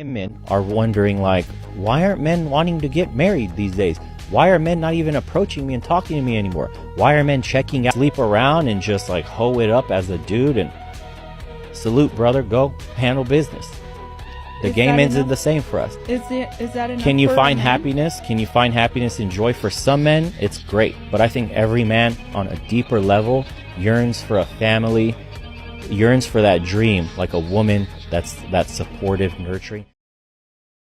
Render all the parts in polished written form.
Men are wondering, like, why aren't men wanting to get married these days? Why are men not even approaching me and talking to me anymore? Why are men checking out, sleep around, and just like hoe it up as a dude? And salute, brother, go handle business. The game ends the same for us. Is that enough? Can you find happiness? Can you find happiness and joy? For some men, it's great. But I think every man on a deeper level yearns for a family, yearns for that dream, like a woman that's supportive, nurturing.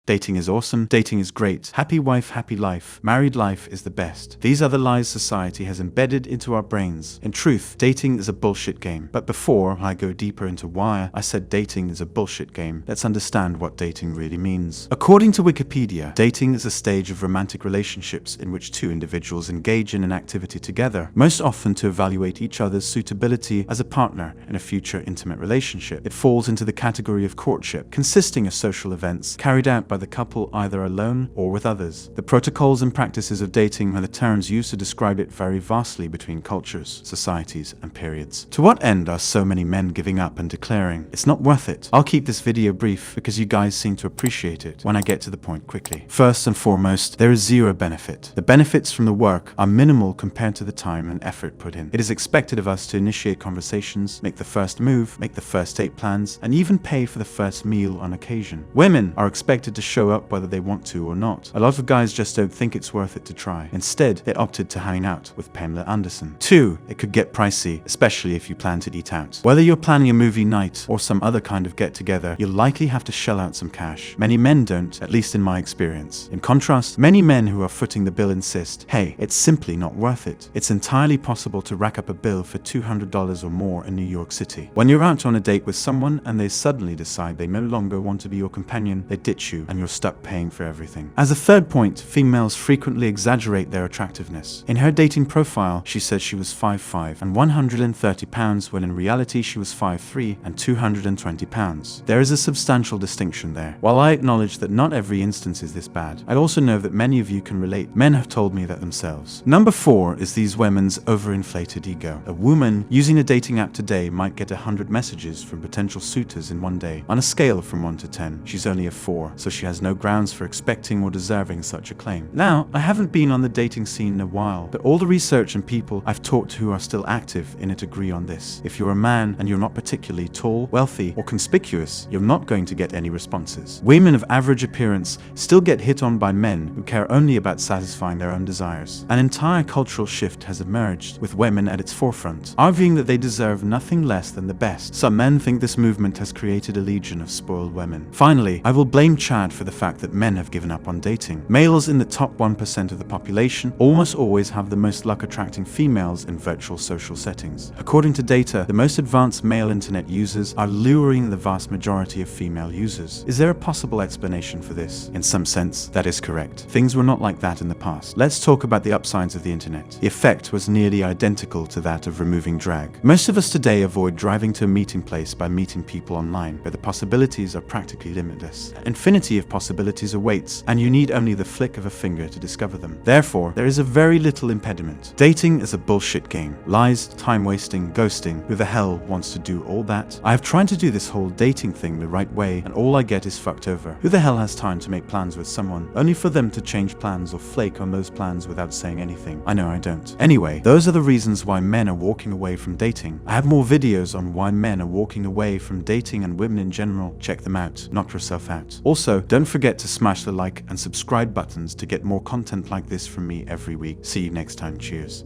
Dating is awesome, dating is great, happy wife, happy life, married life is the best. These are the lies society has embedded into our brains. In truth, dating is a bullshit game. But before I go deeper into why I said dating is a bullshit game, let's understand what dating really means. According to Wikipedia, dating is a stage of romantic relationships in which two individuals engage in an activity together, most often to evaluate each other's suitability as a partner in a future intimate relationship. It falls into the category of courtship, consisting of social events carried out by the couple either alone or with others. The protocols and practices of dating are the terms used to describe it vary vastly between cultures, societies, and periods. To what end are so many men giving up and declaring, "It's not worth it"? I'll keep this video brief because you guys seem to appreciate it when I get to the point quickly. First and foremost, there is zero benefit. The benefits from the work are minimal compared to the time and effort put in. It is expected of us to initiate conversations, make the first move, make the first date plans, and even pay for the first meal on occasion. Women are expected to show up whether they want to or not. A lot of guys just don't think it's worth it to try. Instead, they opted to hang out with Pamela Anderson. 2. It could get pricey, especially if you plan to eat out. Whether you're planning a movie night or some other kind of get-together, you'll likely have to shell out some cash. Many men don't, at least in my experience. In contrast, many men who are footing the bill insist, hey, it's simply not worth it. It's entirely possible to rack up a bill for $200 or more in New York City. When you're out on a date with someone and they suddenly decide they no longer want to be your companion, they ditch you and you're stuck paying for everything. As a third point, females frequently exaggerate their attractiveness. In her dating profile, she says she was 5'5" and 130 pounds when in reality she was 5'3" and 220 pounds. There is a substantial distinction there. While I acknowledge that not every instance is this bad, I also know that many of you can relate. Men have told me that themselves. Number 4 is these women's overinflated ego. A woman using a dating app today might get 100 messages from potential suitors in one day. On a scale from 1 to 10, she's only a 4, so she has no grounds for expecting or deserving such a claim. Now, I haven't been on the dating scene in a while, but all the research and people I've talked to who are still active in it agree on this. If you're a man and you're not particularly tall, wealthy, or conspicuous, you're not going to get any responses. Women of average appearance still get hit on by men who care only about satisfying their own desires. An entire cultural shift has emerged, with women at its forefront, arguing that they deserve nothing less than the best. Some men think this movement has created a legion of spoiled women. Finally, I will blame Chad for the fact that men have given up on dating. Males in the top 1% of the population almost always have the most luck attracting females in virtual social settings. According to data, the most advanced male internet users are luring the vast majority of female users. Is there a possible explanation for this? In some sense, that is correct. Things were not like that in the past. Let's talk about the upsides of the internet. The effect was nearly identical to that of removing drag. Most of us today avoid driving to a meeting place by meeting people online, but the possibilities are practically limitless. An infinity of possibilities awaits, and you need only the flick of a finger to discover them. Therefore, there is a very little impediment. Dating is a bullshit game. Lies, time wasting, ghosting. Who the hell wants to do all that? I have tried to do this whole dating thing the right way, and all I get is fucked over. Who the hell has time to make plans with someone, only for them to change plans or flake on those plans without saying anything? I know I don't. Anyway, those are the reasons why men are walking away from dating. I have more videos on why men are walking away from dating and women in general. Check them out. Knock yourself out. Also, don't forget to smash the like and subscribe buttons to get more content like this from me every week. See you next time. Cheers.